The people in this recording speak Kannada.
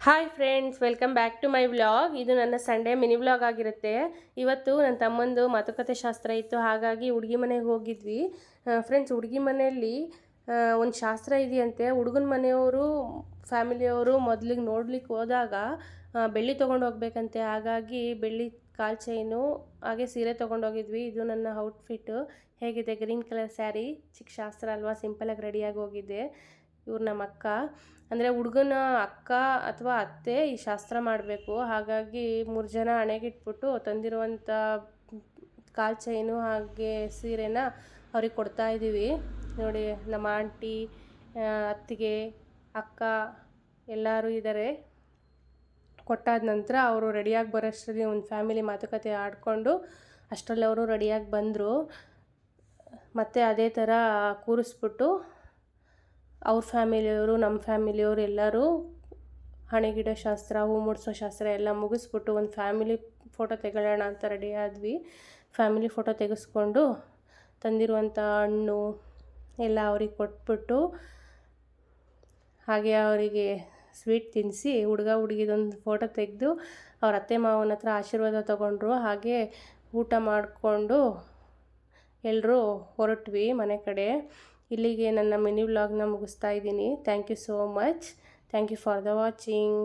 Hi friends, welcome back to my vlog. ಇದು ನನ್ನ ಸಂಡೇ ಮಿನಿ ವ್ಲಾಗ್ ಆಗಿರುತ್ತೆ. ಇವತ್ತು ನನ್ನ ತಮ್ಮಂದು ಮಾತುಕತೆ ಶಾಸ್ತ್ರ ಇತ್ತು, ಹಾಗಾಗಿ ಹುಡುಗಿ ಮನೆಗೆ ಹೋಗಿದ್ವಿ. ಫ್ರೆಂಡ್ಸ್, ಹುಡುಗಿ ಮನೆಯಲ್ಲಿ ಒಂದು ಶಾಸ್ತ್ರ ಇದೆಯಂತೆ. ಹುಡುಗನ ಮನೆಯವರು ಫ್ಯಾಮಿಲಿಯವರು ಮೊದಲಿಗೆ ನೋಡ್ಲಿಕ್ಕೆ ಹೋದಾಗ ಬೆಳ್ಳಿ ತೊಗೊಂಡು ಹೋಗ್ಬೇಕಂತೆ. ಹಾಗಾಗಿ ಬೆಳ್ಳಿ ಕಾಲ್ ಚೈನು ಹಾಗೆ ಸೀರೆ ತೊಗೊಂಡೋಗಿದ್ವಿ. ಇದು ನನ್ನ ಔಟ್ಫಿಟ್ಟು. ಹೇಗಿದೆ? Green colour sari. ಚಿಕ್ಕ ಶಾಸ್ತ್ರ ಅಲ್ವಾ, ಸಿಂಪಲಾಗಿ ರೆಡಿಯಾಗಿ ಹೋಗಿದ್ದೆ. ಇವ್ರು ನಮ್ಮ ಅಕ್ಕ, ಅಂದರೆ ಹುಡುಗನ ಅಕ್ಕ ಅಥವಾ ಅತ್ತೆ ಈ ಶಾಸ್ತ್ರ ಮಾಡಬೇಕು. ಹಾಗಾಗಿ 3 ಜನ ಹಣೆಗಿಟ್ಬಿಟ್ಟು ತಂದಿರುವಂಥ ಕಾಲ್ ಚೈನು ಹಾಗೆ ಸೀರೆನ ಅವ್ರಿಗೆ ಕೊಡ್ತಾ ಇದ್ದೀವಿ. ನೋಡಿ, ನಮ್ಮ ಆಂಟಿ, ಅತ್ತಿಗೆ, ಅಕ್ಕ ಎಲ್ಲರೂ ಇದ್ದಾರೆ. ಕೊಟ್ಟಾದ ನಂತರ ಅವರು ರೆಡಿಯಾಗಿ ಬರೋಷ್ಟರಲ್ಲಿ ಒಂದು ಫ್ಯಾಮಿಲಿ ಮಾತುಕತೆ ಆಡಿಕೊಂಡು ಅಷ್ಟರಲ್ಲಿ ಅವರು ರೆಡಿಯಾಗಿ ಬಂದರು. ಮತ್ತು ಅದೇ ಥರ ಕೂರಿಸ್ಬಿಟ್ಟು ಅವ್ರ ಫ್ಯಾಮಿಲಿಯವರು, ನಮ್ಮ ಫ್ಯಾಮಿಲಿಯವರು ಎಲ್ಲರೂ ಹಣೆಗಿಡೋ ಶಾಸ್ತ್ರ, ಹೂ ಮುಡಿಸೋ ಶಾಸ್ತ್ರ ಎಲ್ಲ ಮುಗಿಸ್ಬಿಟ್ಟು ಒಂದು ಫ್ಯಾಮಿಲಿ ಫೋಟೋ ತೆಗೊಳ್ಳೋಣ ಅಂತ ರೆಡಿ ಆದ್ವಿ. ಫ್ಯಾಮಿಲಿ ಫೋಟೋ ತೆಗೆಸ್ಕೊಂಡು ತಂದಿರುವಂಥ ಹಣ್ಣು ಎಲ್ಲ ಅವ್ರಿಗೆ ಕೊಟ್ಬಿಟ್ಟು ಹಾಗೆ ಅವರಿಗೆ ಸ್ವೀಟ್ ತಿನ್ನಿಸಿ ಹುಡುಗ ಹುಡುಗಿದೊಂದು ಫೋಟೋ ತೆಗೆದು ಅವ್ರ ಅತ್ತೆ ಮಾವನ ಹತ್ರ ಆಶೀರ್ವಾದ ತೊಗೊಂಡ್ರು. ಹಾಗೆ ಊಟ ಮಾಡಿಕೊಂಡು ಎಲ್ಲರೂ ಹೊರಟ್ವಿ ಮನೆ ಕಡೆ. ಇಲ್ಲಿಗೆ ನನ್ನ ಮಿನಿ ವ್ಲಾಗ್ನ ಮುಗಿಸ್ತಾ ಇದ್ದೀನಿ. Thank you so much. Thank you for the watching.